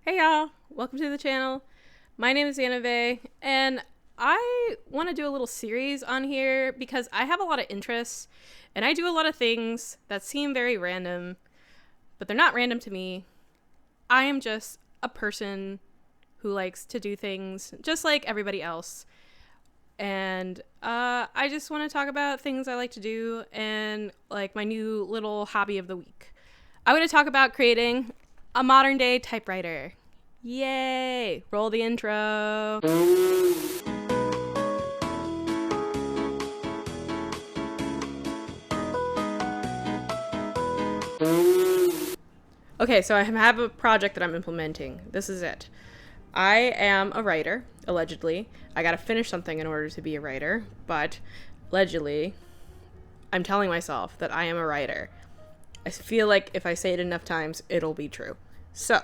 Hey y'all, welcome to the channel. My name is Annave, and I want to do a little series on here because I have a lot of interests and I do a lot of things that seem very random, but they're not random to me. I am just a person who likes to do things just like everybody else. And I just want to talk about things I like to do and like my new little hobby of the week. I'm going to talk about creating a modern day typewriter. Yay! Roll the intro. Okay, so I have a project that I'm implementing. This is it. I am a writer, allegedly. I gotta finish something in order to be a writer, but allegedly, I'm telling myself that I am a writer. I feel like if I say it enough times, it'll be true. So,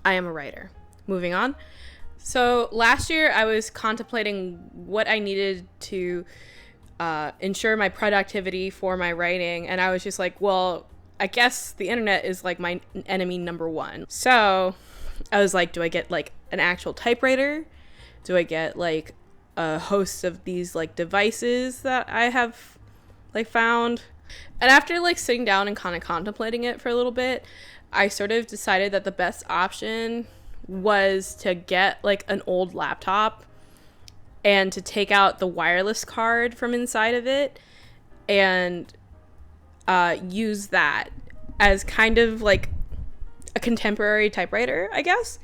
I am a writer. Moving on. So, last year I was contemplating what I needed to ensure my productivity for my writing, and I was just like, well, I guess the internet is like my enemy number one. So, I was like, do I get like an actual typewriter? Do I get like a host of these like devices that I have like found? And after like sitting down and kind of contemplating it for a little bit, I sort of decided that the best option was to get like an old laptop and to take out the wireless card from inside of it and use that as kind of like a contemporary typewriter, I guess.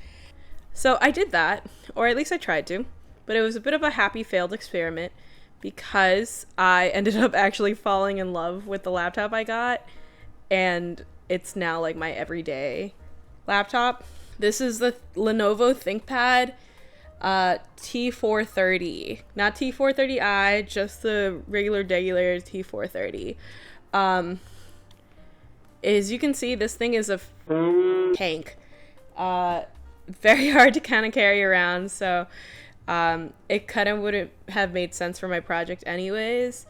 So I did that, or at least I tried to, but it was a bit of a happy failed experiment because I ended up actually falling in love with the laptop I got, and it's now like my everyday laptop. This is the Lenovo Thinkpad T430, not T430i, just the regular T430. As you can see, this thing is a tank. Very hard to kind of carry around, so it kind of wouldn't have made sense for my project anyways.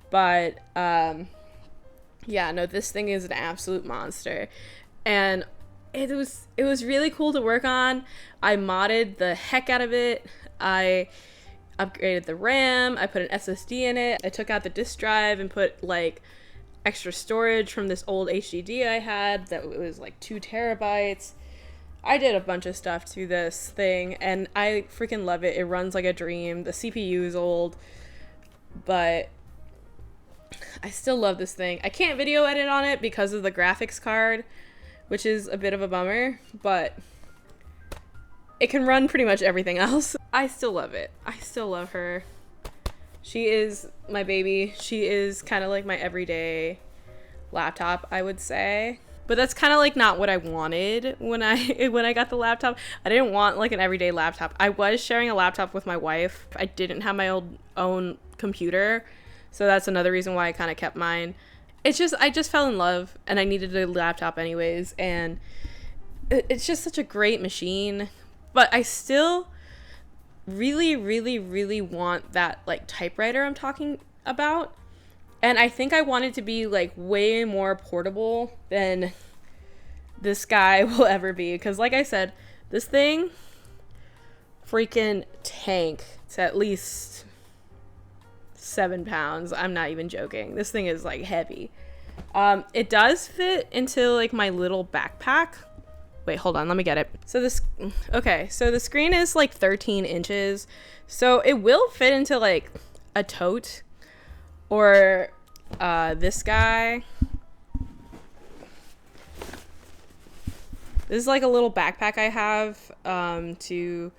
But yeah, no, this thing is an absolute monster, and it was really cool to work on. I modded the heck out of it. I upgraded the RAM. I put an SSD in it. I took out the disk drive and put like extra storage from this old HDD I had that was like 2 terabytes. I did a bunch of stuff to this thing, and I freaking love it. It runs like a dream. The CPU is old, but I still love this thing. I can't video edit on it because of the graphics card, which is a bit of a bummer, but it can run pretty much everything else. I still love it. I still love her. She is my baby. She is kind of like my everyday laptop, I would say. But that's kind of like not what I wanted when I got the laptop. I didn't want like an everyday laptop. I was sharing a laptop with my wife. I didn't have my own computer, so that's another reason why I kind of kept mine. It's just I just fell in love and I needed a laptop anyways, and it's just such a great machine. But I still really want that like typewriter I'm talking about. And I think I want it to be like way more portable than this guy will ever be. Because like I said, this thing, freaking tank. It's at least 7 pounds. I'm not even joking. This thing is like heavy. It does fit into like my little backpack. Wait, hold on. Let me get it. So the screen is like 13 inches. So it will fit into like a tote. Or this guy. This is like a little backpack I have to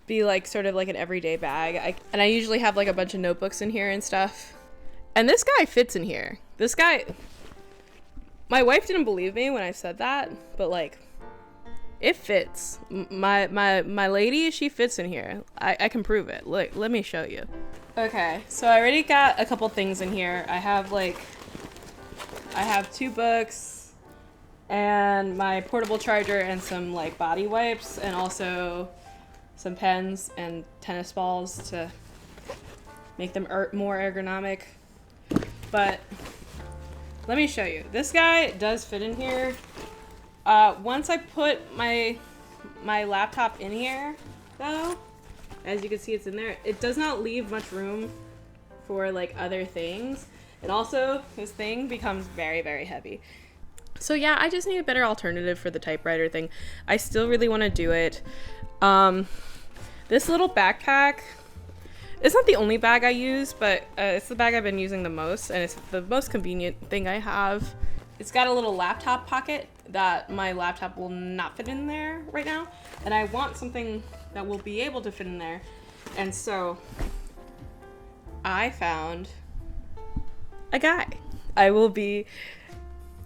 be like sort of like an everyday bag. And I usually have like a bunch of notebooks in here and stuff. And this guy fits in here. This guy, my wife didn't believe me when I said that, but like it fits. My lady, she fits in here. I can prove it. Look, let me show you. Okay, so I already got a couple things in here. I have 2 books and my portable charger and some like body wipes and also some pens and tennis balls to make them more ergonomic. But let me show you. This guy does fit in here. Once I put my laptop in here, though, as you can see, it's in there. It does not leave much room for like other things. And also, this thing becomes very, very heavy. So yeah, I just need a better alternative for the typewriter thing. I still really want to do it. This little backpack, it's not the only bag I use, but it's the bag I've been using the most, and it's the most convenient thing I have. It's got a little laptop pocket that my laptop will not fit in there right now, and I want something that will be able to fit in there. And so I found a guy. I will be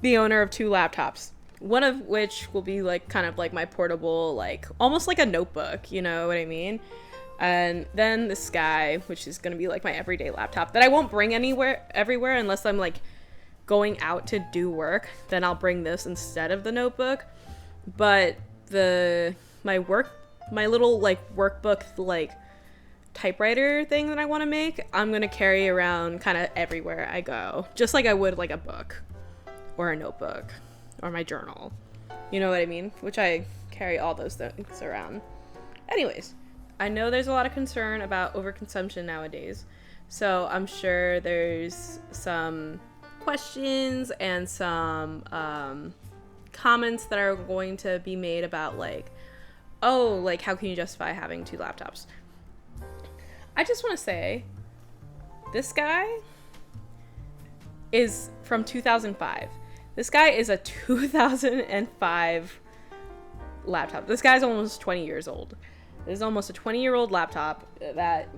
the owner of 2 laptops, one of which will be like kind of like my portable, like almost like a notebook, you know what I mean? And then this guy, which is going to be like my everyday laptop that I won't bring everywhere unless I'm like going out to do work. Then I'll bring this instead of the notebook. But my little like workbook, like typewriter thing that I want to make, I'm going to carry around kind of everywhere I go, just like I would like a book or a notebook or my journal, you know what I mean? Which I carry all those things around. Anyways, I know there's a lot of concern about overconsumption nowadays, so I'm sure there's some questions and some comments that are going to be made about like, oh, like how can you justify having 2 laptops? I just want to say, this guy is from 2005. This guy is a 2005 laptop. This guy's almost 20 years old. This is almost a 20-year-old laptop that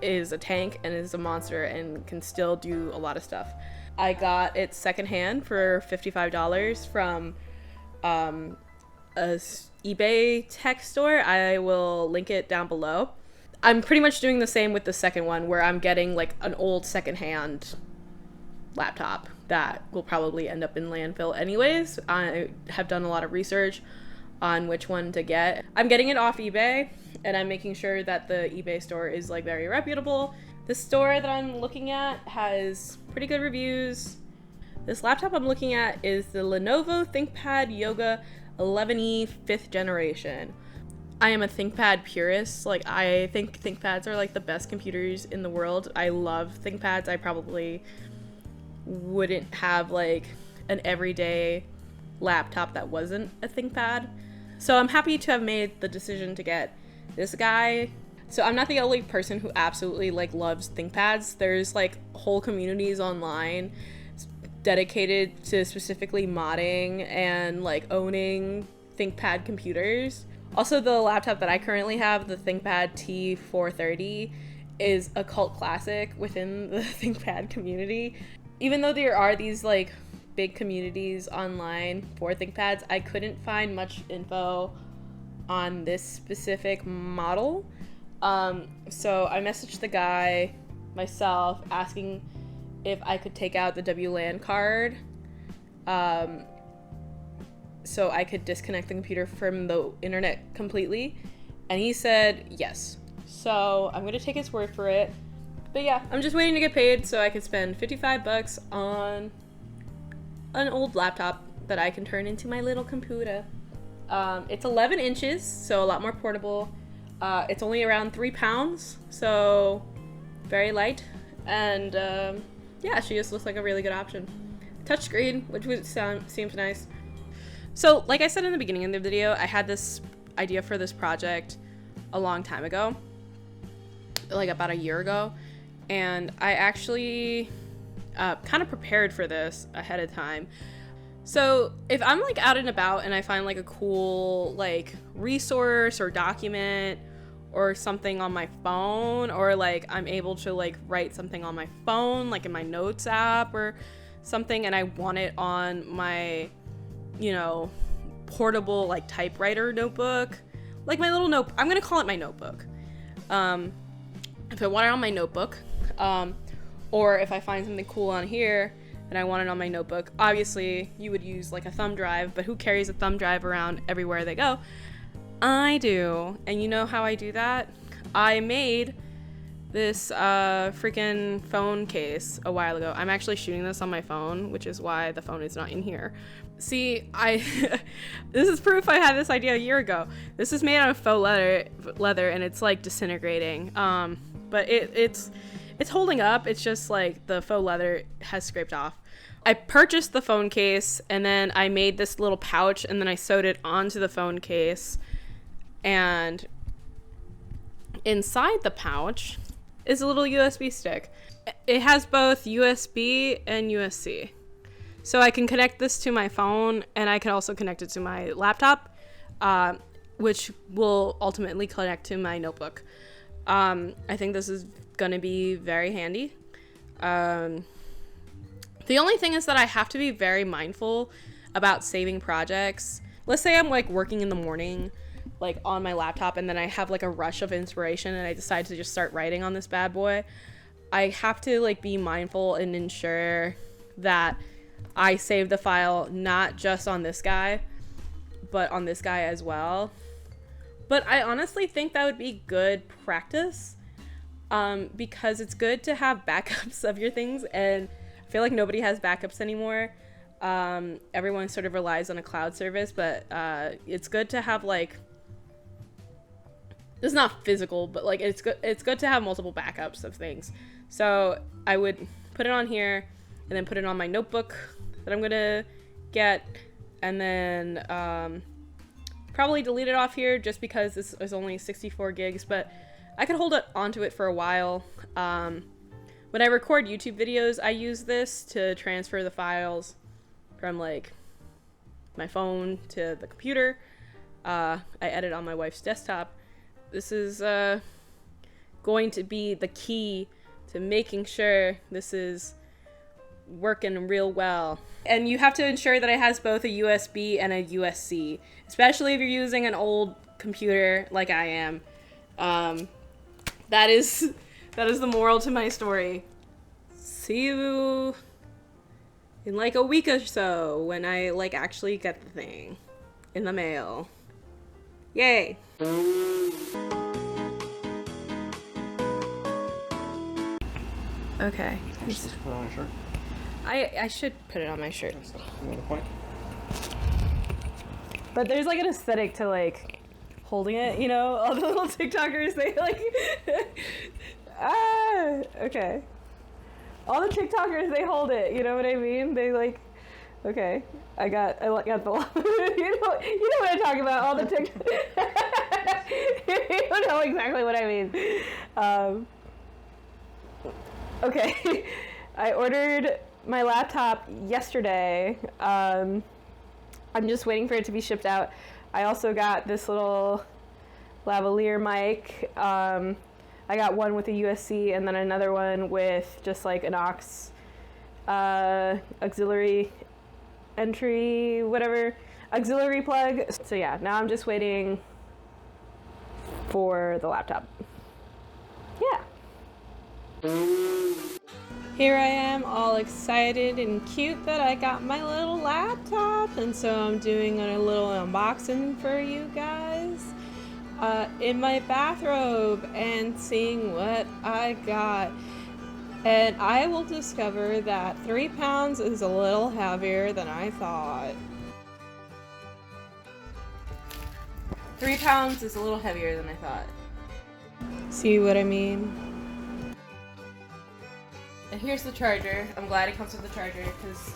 is a tank and is a monster and can still do a lot of stuff. I got it secondhand for $55 from a eBay tech store. I will link it down below. I'm pretty much doing the same with the second one, where I'm getting like an old secondhand laptop that will probably end up in landfill anyways. I have done a lot of research on which one to get. I'm getting it off eBay, and I'm making sure that the eBay store is like very reputable. The store that I'm looking at has pretty good reviews. This laptop I'm looking at is the Lenovo Thinkpad Yoga 11E 5th generation. I am a ThinkPad purist. Like, I think ThinkPads are like the best computers in the world. I love ThinkPads. I probably wouldn't have like an everyday laptop that wasn't a ThinkPad. So I'm happy to have made the decision to get this guy. So I'm not the only person who absolutely like loves ThinkPads. There's like whole communities online dedicated to specifically modding and like owning ThinkPad computers. Also, the laptop that I currently have, the Thinkpad T430, is a cult classic within the ThinkPad community. Even though there are these like big communities online for ThinkPads, I couldn't find much info on this specific model. So I messaged the guy myself asking if I could take out the WLAN card so I could disconnect the computer from the internet completely, and he said yes. So I'm gonna take his word for it. But yeah, I'm just waiting to get paid so I can spend $55 on an old laptop that I can turn into my little computer. It's 11 inches, so a lot more portable. It's only around 3 pounds, so very light. And yeah, she just looks like a really good option. Touchscreen, which seems nice. So, like I said in the beginning of the video, I had this idea for this project a long time ago, like about a year ago, and I actually kind of prepared for this ahead of time. So if I'm like out and about and I find like a cool like resource or document or something on my phone, or like I'm able to like write something on my phone, like in my notes app or something, and I want it on my, you know, portable like typewriter notebook, like my little note, I'm gonna call it my notebook. If I want it on my notebook, or if I find something cool on here and I want it on my notebook, obviously you would use like a thumb drive, but who carries a thumb drive around everywhere they go? I do. And you know how I do that? I made this freaking phone case a while ago. I'm actually shooting this on my phone, which is why the phone is not in here. See, this is proof I had this idea a year ago. This is made out of faux leather, and it's like disintegrating. But it's holding up. It's just like the faux leather has scraped off. I purchased the phone case, and then I made this little pouch, and then I sewed it onto the phone case. And inside the pouch is a little USB stick. It has both USB and USB. So I can connect this to my phone, and I can also connect it to my laptop, which will ultimately connect to my notebook. I think this is going to be very handy. The only thing is that I have to be very mindful about saving projects. Let's say I'm like working in the morning, like on my laptop, and then I have like a rush of inspiration and I decide to just start writing on this bad boy. I have to like be mindful and ensure that I save the file not just on this guy, but on this guy as well. But I honestly think that would be good practice, because it's good to have backups of your things, and I feel like nobody has backups anymore. Everyone sort of relies on a cloud service, but it's good to have like, it's not physical, but like it's good to have multiple backups of things. So I would put it on here and then put it on my notebook that I'm gonna get, and then probably delete it off here just because this is only 64 gigs, but I could hold it onto it for a while. When I record YouTube videos, I use this to transfer the files from like my phone to the computer. I edit on my wife's desktop. This is going to be the key to making sure this is working real well. And you have to ensure that it has both a USB and a USB, especially if you're using an old computer like I am. That is the moral to my story. See you in like a week or so when I like actually get the thing in the mail. Yay! Okay. Just put it on your shirt. I should put it on my shirt. You want to point? But there's like an aesthetic to like holding it, you know? All the little TikTokers, they like okay. All the TikTokers, they hold it, you know what I mean? They like, okay, I got the you know what I'm talking about, all the TikTokers. You know exactly what I mean. Okay, I ordered my laptop yesterday. I'm just waiting for it to be shipped out. I also got this little lavalier mic. I got one with a USB and then another one with just like an aux auxiliary entry, whatever, auxiliary plug. So yeah, now I'm just waiting for the laptop. Yeah. Here I am, all excited and cute that I got my little laptop, and so I'm doing a little unboxing for you guys in my bathrobe and seeing what I got. And I will discover that 3 pounds is a little heavier than I thought. 3 pounds is a little heavier than I thought. See what I mean? And here's the charger. I'm glad it comes with the charger because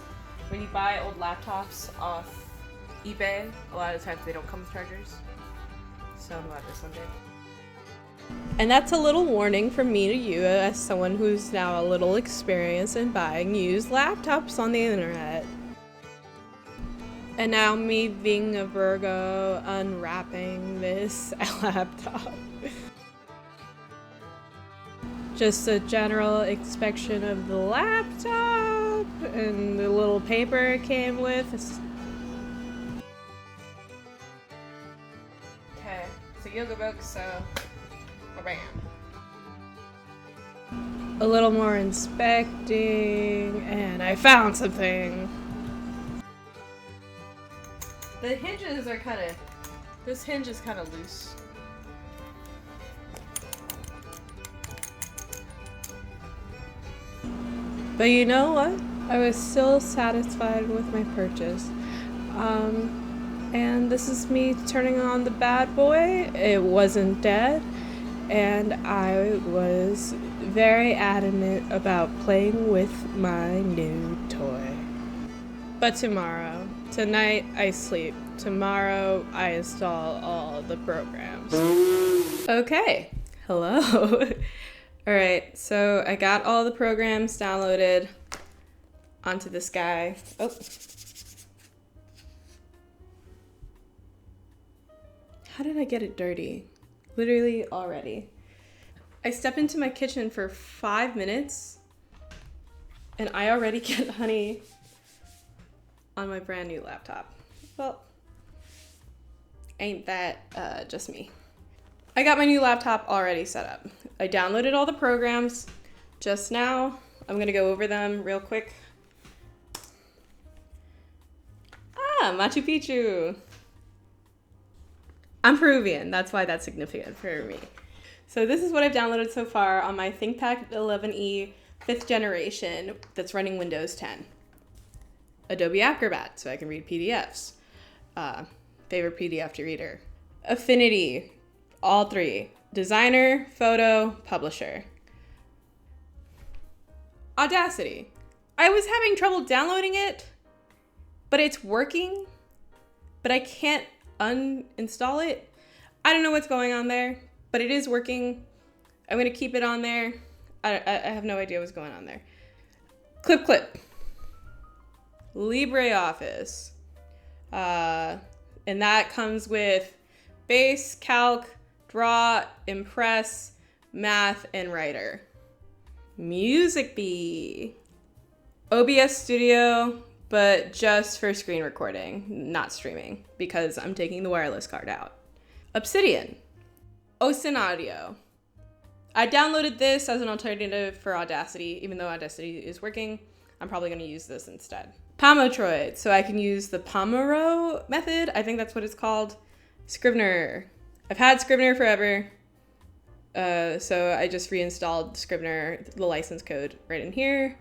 when you buy old laptops off eBay, a lot of times they don't come with chargers. So I'm glad this one did. And that's a little warning from me to you as someone who's now a little experienced in buying used laptops on the internet. And now me being a Virgo, unwrapping this laptop. Just a general inspection of the laptop and the little paper it came with. Okay, it's a yoga book, so bam. A little more inspecting, and I found something. The hinges are this hinge is kind of loose. But you know what? I was still satisfied with my purchase. And this is me turning on the bad boy. It wasn't dead, and I was very adamant about playing with my new toy. But tonight I sleep. Tomorrow I install all the programs. Okay, hello. Alright, so I got all the programs downloaded onto this guy. Oh. How did I get it dirty? Literally already. I step into my kitchen for 5 minutes and I already get honey on my brand new laptop. Well, ain't that just me. I got my new laptop already set up. I downloaded all the programs just now. I'm gonna go over them real quick. Machu Picchu. I'm Peruvian, that's why that's significant for me. So this is what I've downloaded so far on my Thinkpad 11e 5th generation that's running Windows 10. Adobe Acrobat, so I can read PDFs. Favorite PDF to reader. Affinity, all 3. Designer, photo, publisher. Audacity. I was having trouble downloading it, but it's working, but I can't uninstall it. I don't know what's going on there, but it is working. I'm gonna keep it on there. I have no idea what's going on there. Clip. LibreOffice. And that comes with Base, Calc, Draw, Impress, Math, and Writer. Music Bee. OBS Studio, but just for screen recording, not streaming, because I'm taking the wireless card out. Obsidian. Osin Audio. I downloaded this as an alternative for Audacity. Even though Audacity is working, I'm probably going to use this instead. Pomotroid, so I can use the Pomoro method. I think that's what it's called. Scrivener. I've had Scrivener forever, so I just reinstalled Scrivener, the license code right in here.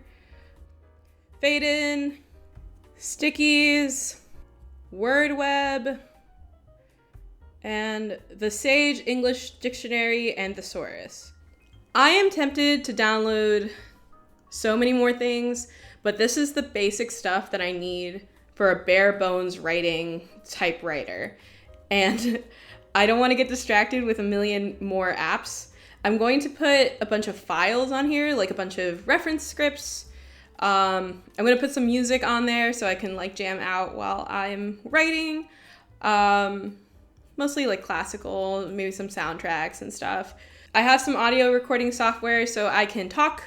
Fade-in, Stickies, WordWeb, and the Sage English Dictionary and Thesaurus. I am tempted to download so many more things, but this is the basic stuff that I need for a bare bones writing typewriter. And I don't want to get distracted with a million more apps. I'm going to put a bunch of files on here, like a bunch of reference scripts. I'm going to put some music on there so I can like jam out while I'm writing. Mostly like classical, maybe some soundtracks and stuff. I have some audio recording software so I can talk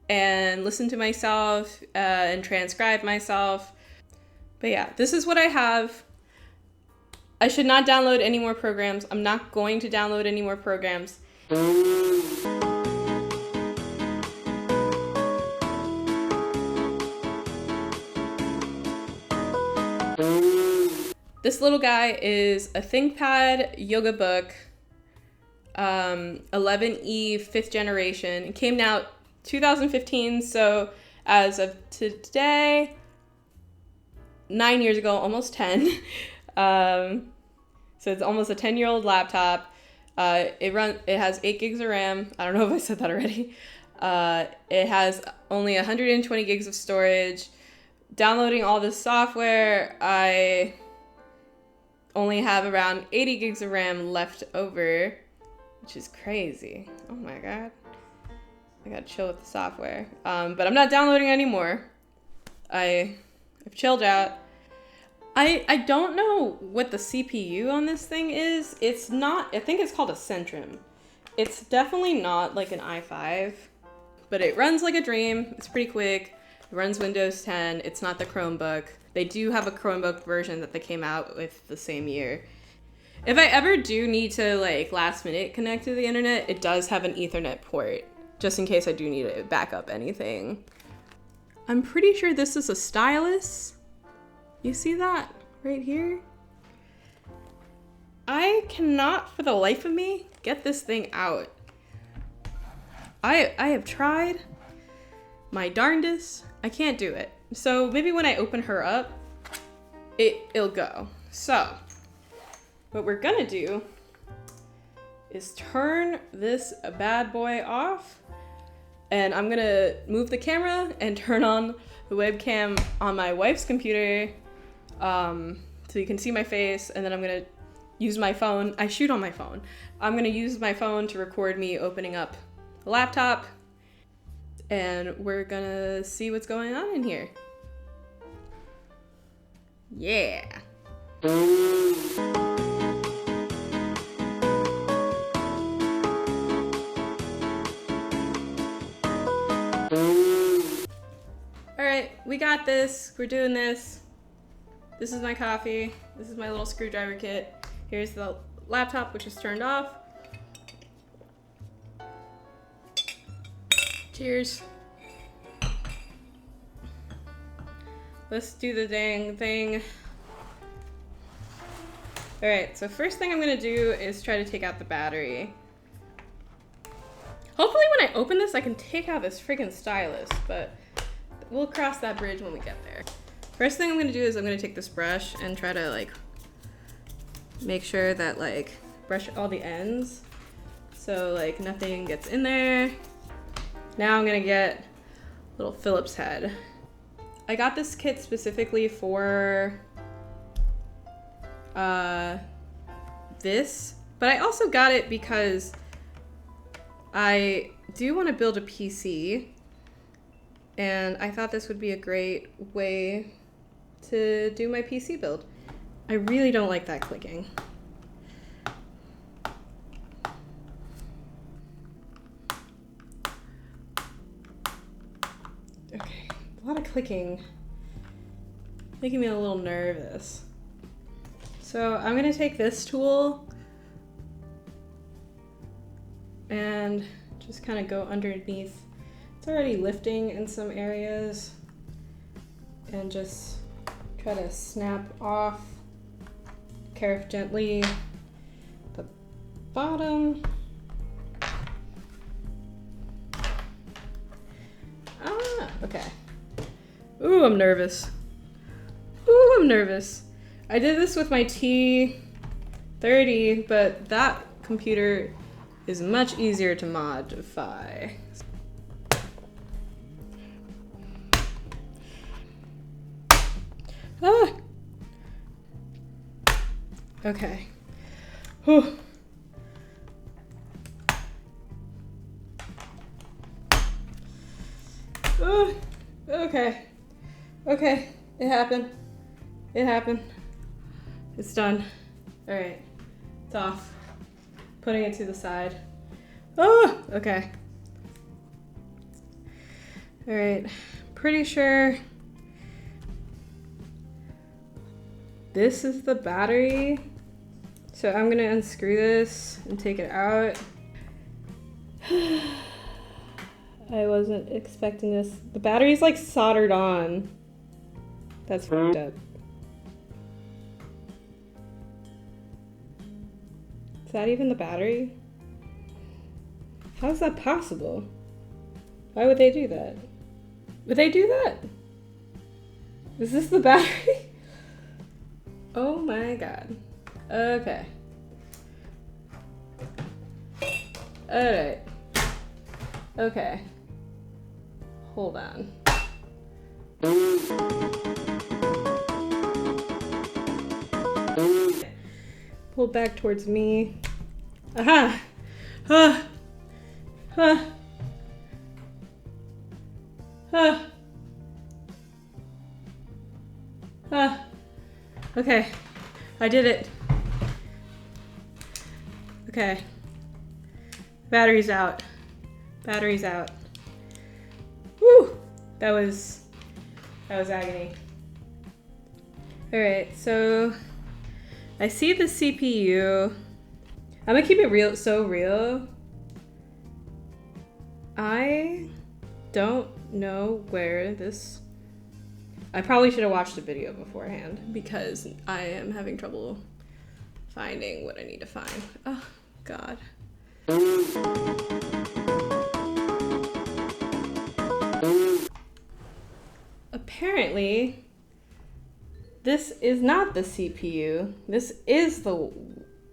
and listen to myself and transcribe myself. But yeah, this is what I have. I should not download any more programs. I'm not going to download any more programs. This little guy is a Thinkpad Yoga book, 11e 5th generation. It came out 2015, so as of today, 9 years ago, almost 10. So it's almost a 10-year-old laptop. It has 8 gigs of RAM. I don't know if I said that already. It has only 120 gigs of storage. Downloading all this software, I only have around 80 gigs of RAM left over, which is crazy. Oh my God. I gotta chill with the software. But I'm not downloading anymore. I've chilled out. I don't know what the CPU on this thing is. It's not, I think it's called a Centrum. It's definitely not like an i5, but it runs like a dream. It's pretty quick. It runs Windows 10. It's not the Chromebook. They do have a Chromebook version that they came out with the same year. If I ever do need to like last minute connect to the internet, it does have an Ethernet port, just in case I do need to back up anything. I'm pretty sure this is a stylus. You see that right here? I cannot for the life of me get this thing out. I have tried my darndest. I can't do it. So maybe when I open her up, it'll go. So what we're gonna do is turn this bad boy off, and I'm gonna move the camera and turn on the webcam on my wife's computer, so you can see my face, and then I'm gonna use my phone. I shoot on my phone. I'm gonna use my phone to record me opening up the laptop, and we're gonna see what's going on in here. Yeah. All right, we got this. We're doing this. This is my coffee. This is my little screwdriver kit. Here's the laptop, which is turned off. Cheers. Let's do the dang thing. All right, so first thing I'm gonna do is try to take out the battery. Hopefully when I open this, I can take out this friggin' stylus, but we'll cross that bridge when we get there. First thing I'm gonna do is I'm gonna take this brush and try to like make sure that like brush all the ends so like nothing gets in there. Now I'm gonna get a little Phillips head. I got this kit specifically for this, but I also got it because I do want to build a PC, and I thought this would be a great way to do my PC build. I really don't like that clicking. Okay, a lot of clicking, making me a little nervous. So I'm gonna take this tool and just kind of go underneath. It's already lifting in some areas, and just try to snap off gently the bottom. Okay. Ooh, I'm nervous. Ooh, I'm nervous. I did this with my T430, but that computer is much easier to modify. Ah! Okay. Whew. Okay. Okay. It happened. It happened. It's done. All right. It's off. Putting it to the side. Oh, okay. All right. Pretty sure this is the battery. So I'm gonna unscrew this and take it out. I wasn't expecting this. The battery's like soldered on. That's fucked up. Is that even the battery? How is that possible? Why would they do that? Would they do that? Is this the battery? Oh my god. Okay. Alright. Okay. Hold on. Pull back towards me. Aha! Ah! Ah! Ah! Ah! Okay. I did it. Okay. Battery's out. Battery's out. Woo! That was agony. Alright, so I see the CPU. I'm gonna keep it real, so real. I don't know where this... I probably should have watched the video beforehand because I am having trouble finding what I need to find. Oh, God. Apparently, this is not the CPU. This is the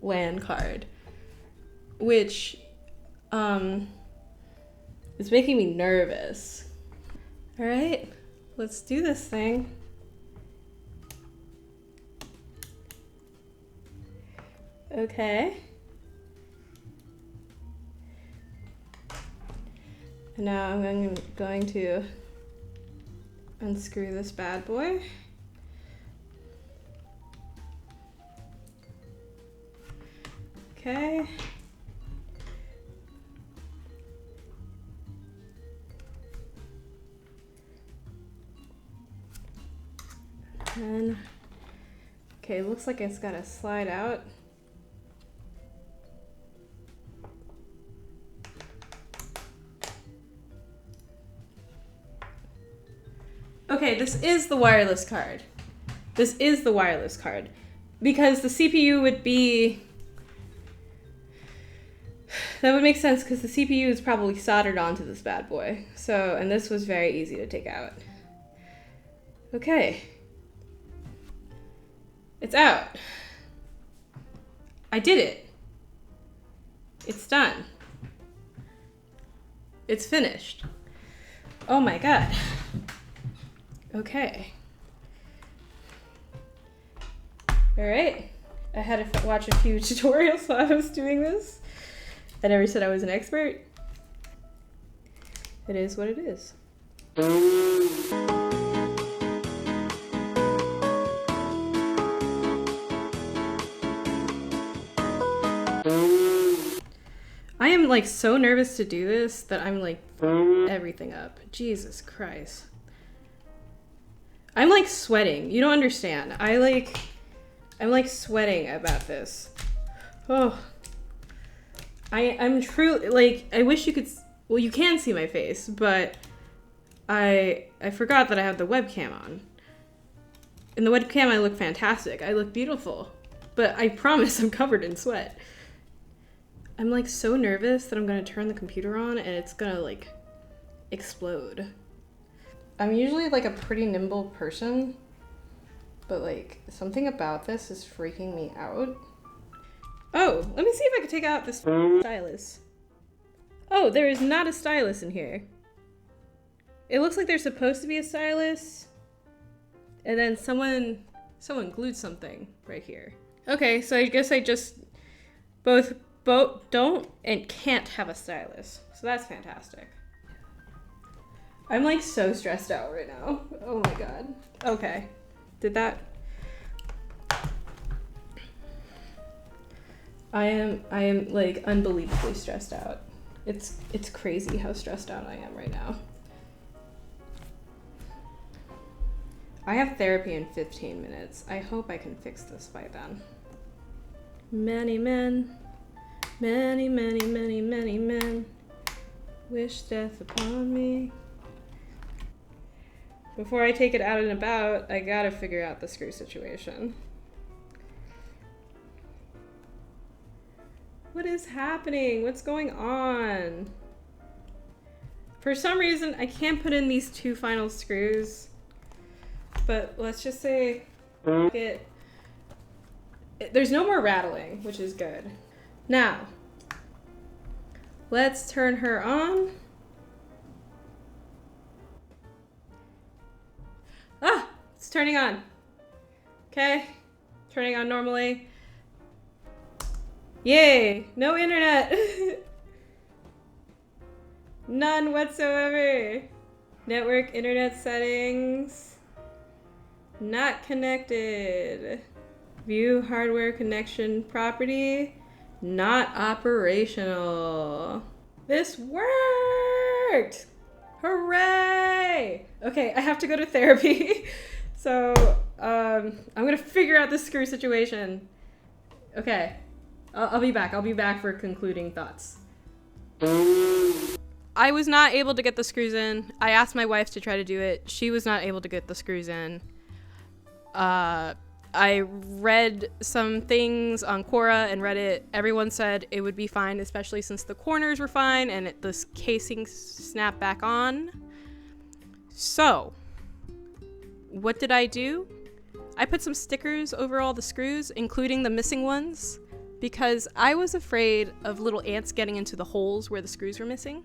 LAN card, which is making me nervous. All right, let's do this thing. Okay. And now I'm going to unscrew this bad boy. Okay. And okay, looks like it's gotta slide out. Okay, this is the wireless card. This is the wireless card. Because the CPU would be... That would make sense because the CPU is probably soldered onto this bad boy. So, and this was very easy to take out. Okay. It's out. I did it. It's done. It's finished. Oh my god. Okay. All right. I had to watch a few tutorials while I was doing this. I never said I was an expert. It is what it is. I am like so nervous to do this that I'm like everything up. Jesus Christ. I'm like sweating. You don't understand. I'm like sweating about this. Oh. I'm truly like, I wish you could, well, you can see my face, but I forgot that I have the webcam on. In the webcam I look fantastic. I look beautiful. But I promise I'm covered in sweat. I'm like so nervous that I'm gonna turn the computer on and it's gonna like explode. I'm usually like a pretty nimble person, but like something about this is freaking me out. Oh, let me see if I can take out this stylus. Oh, there is not a stylus in here. It looks like there's supposed to be a stylus, and then someone glued something right here. Okay, so I guess I just both don't and can't have a stylus. So that's fantastic. I'm like so stressed out right now. Oh my god. Okay. Did that? I am like unbelievably stressed out. It's crazy how stressed out I am right now. I have therapy in 15 minutes. I hope I can fix this by then. Many men, many men wish death upon me. Before I take it out and about, I gotta figure out the screw situation. What is happening? What's going on? For some reason, I can't put in these two final screws, but let's just say there's no more rattling, which is good. Now, let's turn her on. Ah, it's turning on. Okay, turning on normally. Yay, no internet. None whatsoever. Network internet settings. Not connected. View hardware connection property. Not operational. This worked! Hooray! Okay, I have to go to therapy. So, I'm gonna figure out this screw situation. Okay. I'll be back. I'll be back for concluding thoughts. I was not able to get the screws in. I asked my wife to try to do it. She was not able to get the screws in. I read some things on Quora and Reddit. Everyone said it would be fine, especially since the corners were fine and this casing snapped back on. So, what did I do? I put some stickers over all the screws, including the missing ones, because I was afraid of little ants getting into the holes where the screws were missing.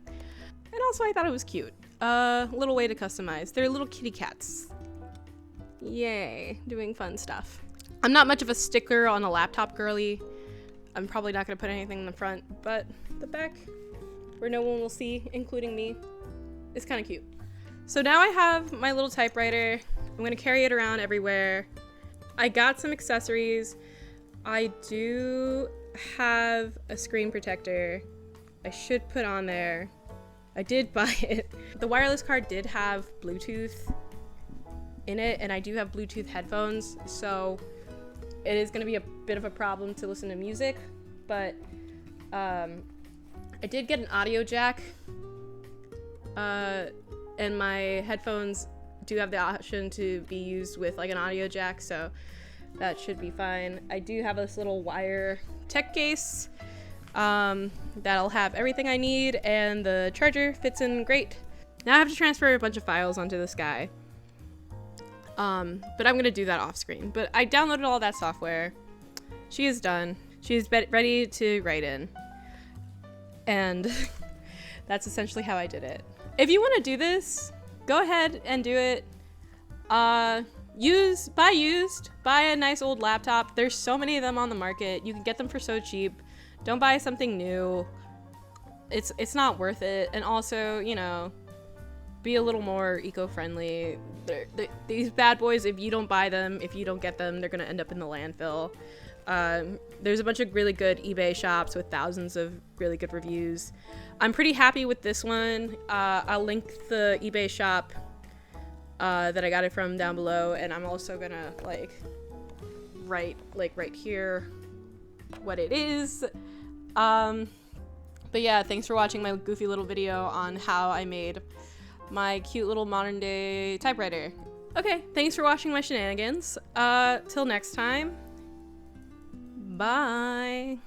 And also I thought it was cute. Little way to customize. They're little kitty cats. Yay, doing fun stuff. I'm not much of a sticker on a laptop girly. I'm probably not gonna put anything in the front, but the back, where no one will see, including me, is kind of cute. So now I have my little typewriter. I'm gonna carry it around everywhere. I got some accessories. I do have a screen protector I should put on there. I did buy it. The wireless card did have Bluetooth in it, and I do have Bluetooth headphones, so it is going to be a bit of a problem to listen to music, but I did get an audio jack, and my headphones do have the option to be used with like an audio jack, so that should be fine. I do have this little wire tech case that'll have everything I need, and the charger fits in great. Now I have to transfer a bunch of files onto this guy, but I'm gonna do that off screen. But I downloaded all that software. She is done. She is ready to write in, and that's essentially how I did it. If you want to do this, go ahead and do it. Buy a nice old laptop. There's so many of them on the market. You can get them for so cheap. Don't buy something new. It's not worth it. And also, you know, be a little more eco-friendly. These bad boys, if you don't buy them, if you don't get them, they're gonna end up in the landfill. There's a bunch of really good eBay shops with thousands of really good reviews. I'm pretty happy with this one. I'll link the eBay shop that I got it from down below, and I'm also gonna write right here what it is. But yeah, thanks for watching my goofy little video on how I made my cute little modern day typewriter. Okay, thanks for watching my shenanigans. Till next time, bye.